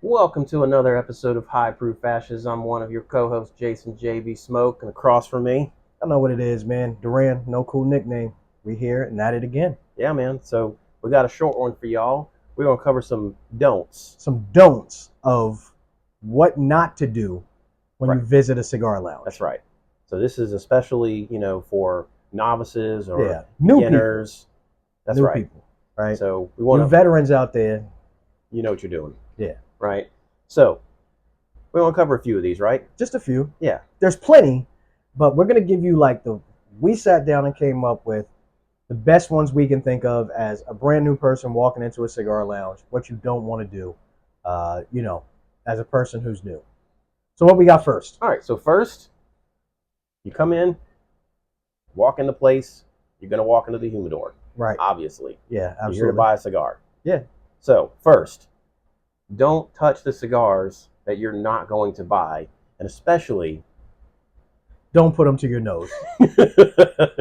Welcome to another episode of High Proof Ashes. I'm one of your co-hosts, Jason JB Smoke, and across from me, I know what it is, man. Duran, no cool nickname. We here and at it again. yeah, man. So we got a short one for y'all. We're gonna cover some don'ts. Some don'ts of what not to do when Right. you visit a cigar lounge. That's right. So this is especially, for novices or Yeah, new beginners. That's new right. people, right? So we want You to, veterans out there, you know what you're doing, yeah, right? So we want to cover a few of these, right? just a few. Yeah. There's plenty, but we're gonna give you we sat down and came up with the best ones we can think of as a brand new person walking into a cigar lounge. What you don't want to do, as a person who's new. So what we got first? All right. So first, you come in, walk in the place. You're gonna walk into the humidor, Right. obviously. Yeah, You're here to absolutely. buy a cigar. Yeah. So first, don't touch the cigars that you're not going to buy, and especially Don't put them to your nose.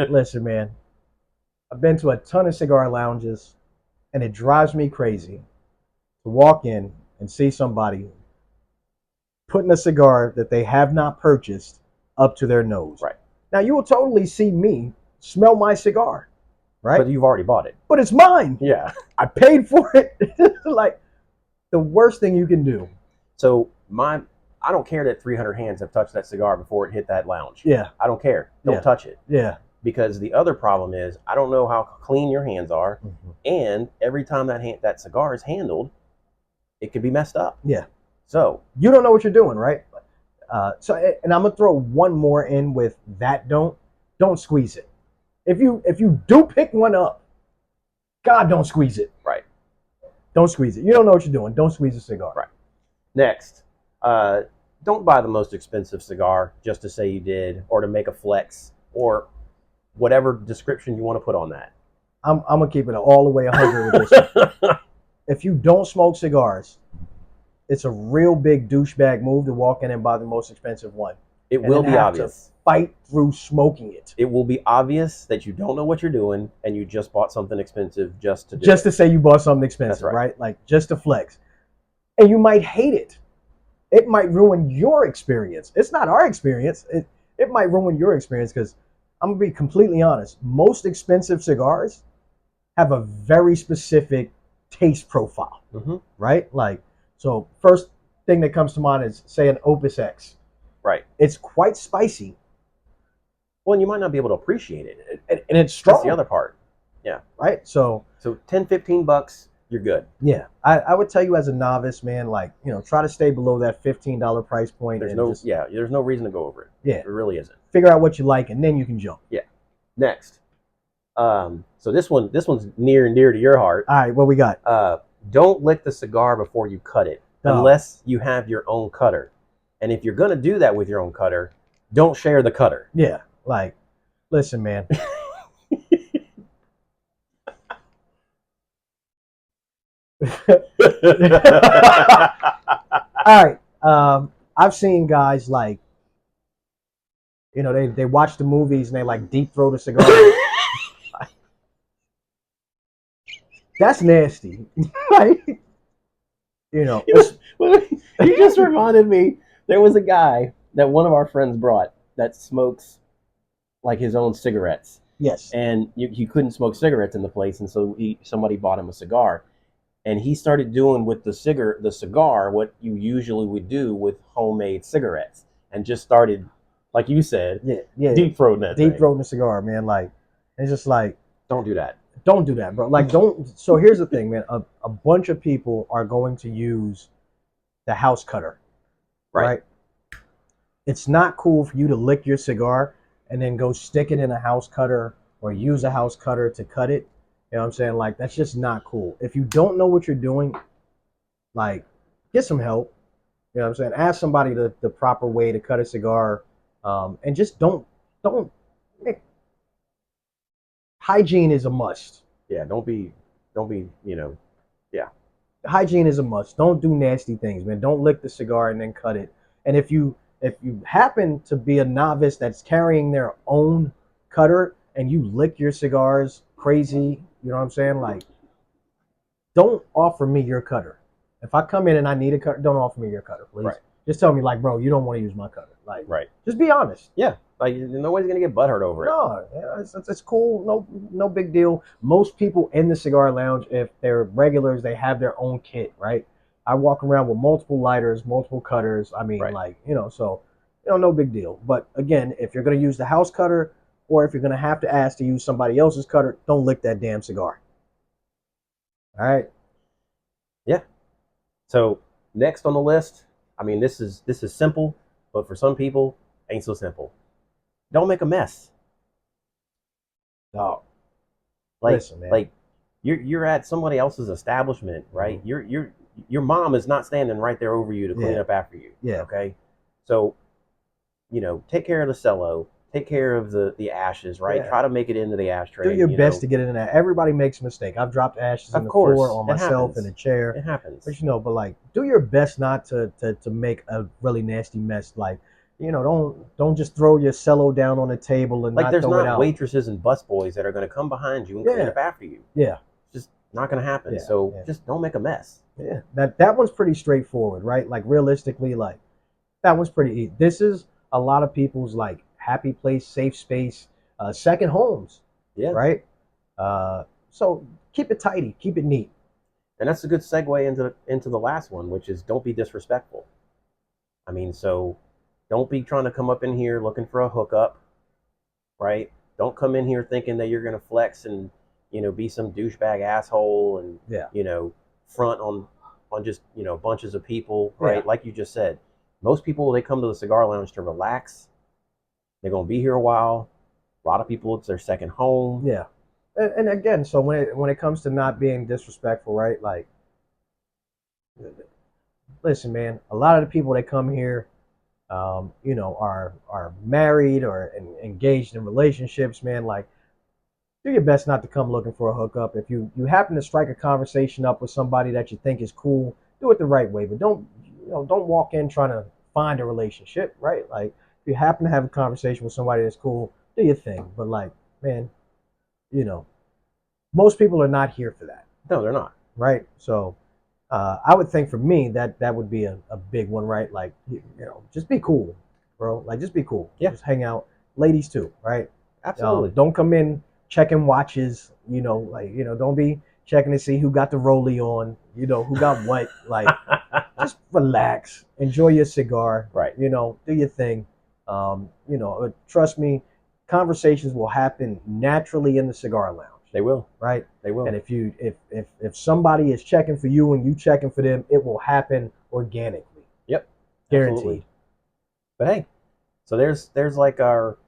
Listen, man, I've been to a ton of cigar lounges, and it drives me crazy to walk in and see somebody putting a cigar that they have not purchased up to their nose. Right. Now, you will totally see me smell my cigar, right? But you've already bought it. But it's mine. Yeah. I paid for it. Like, the worst thing you can do. So I don't care that 300 hands have touched that cigar before it hit that lounge. Yeah, I don't care. Don't Yeah. touch it. yeah. Because the other problem is I don't know how clean your hands are, Mhm. and every time that cigar is handled, it could be messed up. Yeah. So You don't know what you're doing, right? And I'm gonna throw one more in with that. Don't squeeze it. If you do pick one up, God, don't squeeze it. right. Don't squeeze it. You don't know what you're doing. Don't squeeze a cigar. Right. Next, don't buy the most expensive cigar just to say you did, or to make a flex, or whatever description you want to put on that. I'm gonna keep it all the way 100 with this one. If you don't smoke cigars, it's a real big douchebag move to walk in and buy the most expensive one. It will be obvious. Fight through smoking it. It will be obvious that you don't know what you're doing and you just bought something expensive just to do Just it. to say you bought something expensive, That's right. Like just to flex. And you might hate it. It might ruin your experience. It's not our experience. It might ruin your experience because I'm gonna be completely honest. Most expensive cigars have a very specific taste profile, Mm-hmm. right? Like, so first thing that comes to mind is say an Opus X. Right. It's quite spicy, Well, and you might not be able to appreciate it. and it's strong. That's the other part. Right? So 10, $15, you're good. yeah, I would tell you as a novice, man, try to stay below that $15 price point. There's and there's no reason to go over it. Yeah. There really isn't. Figure out what you like, and then you can jump. Next. So this one's near and dear to your heart. All right, what we got? Don't lick the cigar before you cut it, No. unless you have your own cutter. And if you're going to do that with your own cutter, don't share the cutter. Yeah, listen, man. All right. I've seen guys they watch the movies and they deep throat a cigar. That's nasty. Like, You just reminded me, there was a guy that one of our friends brought that smokes like his own cigarettes. yes. And you couldn't smoke cigarettes in the place, and so somebody bought him a cigar. And he started doing with the cigar what you usually would do with homemade cigarettes, and just started, like you said, Yeah. deep throating that Deep thing. throating a cigar, man. It's just Don't do that. don't do that, bro. Don't. So here's the thing, man. A bunch of people are going to use the house cutter, right? It's not cool for you to lick your cigar and then go stick it in a house cutter or use a house cutter to cut it. You know what I'm saying? That's just not cool. If you don't know what you're doing, get some help. You know what I'm saying? Ask somebody the proper way to cut a cigar, and just don't. Hygiene is a must. Yeah, don't be, Hygiene is a must. Don't do nasty things, man. Don't lick the cigar and then cut it. And if you happen to be a novice that's carrying their own cutter and you lick your cigars crazy, you know what I'm saying? Don't offer me your cutter If I come in and I need a cutter, don't offer me your cutter, please. Right. Just tell me, like, bro, you don't want to use my cutter. Like, Right. just be honest. Yeah. Like nobody's gonna get butthurt over it. No, yeah, it's cool. No big deal. Most people in the cigar lounge, if they're regulars, they have their own kit, right? I walk around with multiple lighters, multiple cutters. I mean, Right. like, so, no big deal. But again, if you're gonna use the house cutter, or if you're gonna have to ask to use somebody else's cutter, don't lick that damn cigar. All right. Yeah. So next on the list, I mean, this is simple, but for some people, ain't so simple. Don't make a mess. No. Like, Listen, man. like you're at somebody else's establishment, right? Mm-hmm. Your mom is not standing right there over you to clean up after you. Yeah. Okay. So, take care of the cello, take care of the ashes, right? Yeah. Try to make it into the ashtray. Do your best to get it in there. Everybody makes a mistake. I've dropped ashes in the floor on myself in a chair. It happens. But but like, do your best not to make a really nasty mess. Like, don't just throw your cello down on the table and like not there's throw it not out. waitresses and busboys that are going to come behind you and clean up after you. Yeah. It's just not going to happen. Yeah. So just don't make a mess. Yeah. That one's pretty straightforward, right? Like realistically, like that one's pretty easy. This is a lot of people's like happy place, safe space, second homes. Yeah. Right. So keep it tidy, keep it neat. And that's a good segue into the last one, which is don't be disrespectful. I mean, so don't be trying to come up in here looking for a hookup, right? Don't come in here thinking that you're going to flex and, be some douchebag asshole and, front on just, bunches of people, right? Like you just said, most people, they come to the cigar lounge to relax. They're going to be here a while. A lot of people, it's their second home. Yeah. And again, so when it comes to not being disrespectful, right? Like, listen, man, a lot of the people that come here, are married or engaged in relationships, man. Like, do your best not to come looking for a hookup. If you happen to strike a conversation up with somebody that you think is cool, do it the right way. But don't walk in trying to find a relationship, right? Like, if you happen to have a conversation with somebody that's cool, do your thing. But like, man, most people are not here for that. No, they're not. Right. So I would think for me that would be a big one, right? Like, just be cool, bro. Like, just be cool. Yeah. Just hang out. Ladies too, right? Absolutely. Don't come in checking watches, don't be checking to see who got the rollie on, who got what. Like, just relax. Enjoy your cigar. Right. Do your thing. Trust me, conversations will happen naturally in the cigar lounge. They will. Right? They will. And if somebody is checking for you and you checking for them, it will happen organically. Yep. Guaranteed. Absolutely. But hey, so there's like our,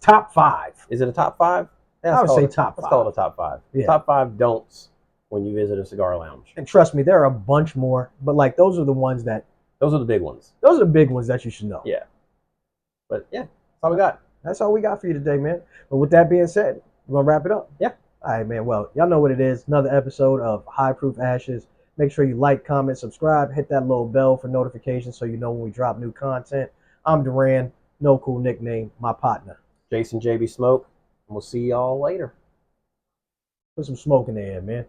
top 5. Is it a top 5? Yeah, I would say top 5. Let's call it a top 5. Yeah. Top 5 don'ts when you visit a cigar lounge. And trust me, there are a bunch more, but like those are the ones those are the big ones. Those are the big ones that you should know. Yeah. But yeah, that's all we got. That's all we got for you today, man. But with that being said, we're gonna wrap it up. Yeah. All right, man. Well, y'all know what it is. Another episode of High Proof Ashes. Make sure you like, comment, subscribe, hit that little bell for notifications so you know when we drop new content. I'm Duran, no cool nickname, my partner. Jason JB Smoke, and we'll see y'all later. Put some smoke in the air, man.